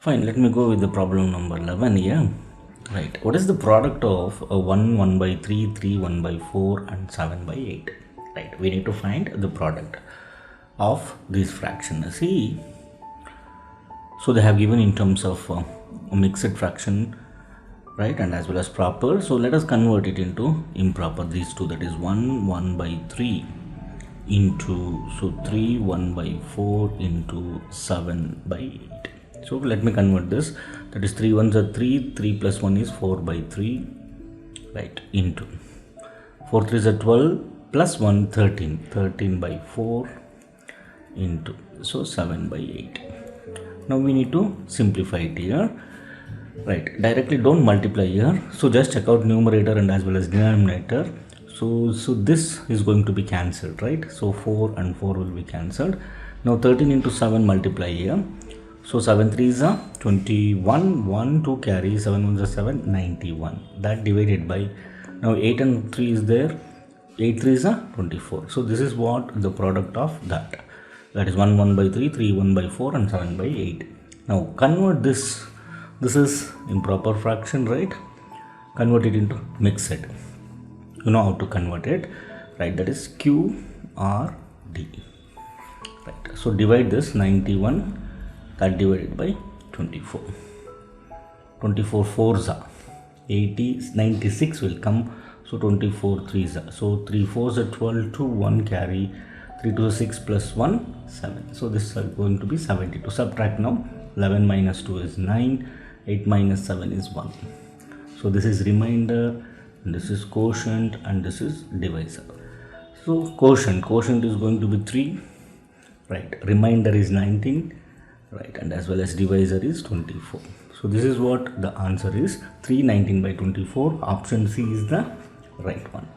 Fine, let me go with the problem number 11 here. Right, what is the product of 1, 1 by 3, 3, 1 by 4 and 7 by 8? Right, we need to find the product of these fractions. See, so they have given in terms of a mixed fraction, right, and as well as proper. So let us convert it into improper, these two, that is 1, 1 by 3 into, so 3, 1 by 4 into 7 by 8. So let me convert this, that is 3 ones are 3, 3 plus 1 is 4 by 3, right, into 4 3s are 12 plus 1 13, 13 by 4 into, so 7 by 8. Now we need to simplify it here, right, directly don't multiply here, so just check out numerator and as well as denominator. So this is going to be cancelled, right, so 4 and 4 will be cancelled. Now 13 into 7 multiply here. So 7 3s are 21, 1 2 carry, 7 1s are 7, 91. That divided by, now 8 and 3 is there, 8 3s are 24. So this is what the product of that is 1 1 by 3, 3 1 by 4 and 7 by 8. Now convert this is improper fraction, right? Convert it into mixed. You know how to convert it, right? That is QRD. Right. So divide this 91. That divided by 24. 24 4s are 80, 96 will come. So 24 3s are. So 3 4s are 12 to 1 carry. 3 to 6 plus 1 7. So this is going to be 72. Subtract now. 11 minus 2 is 9. 8 minus 7 is 1. So this is remainder. And this is quotient and this is divisor. So quotient is going to be 3. Right. Remainder is 19. Right, and as well as divisor is 24. So this is what the answer is, 319 by 24. Option C is the right one.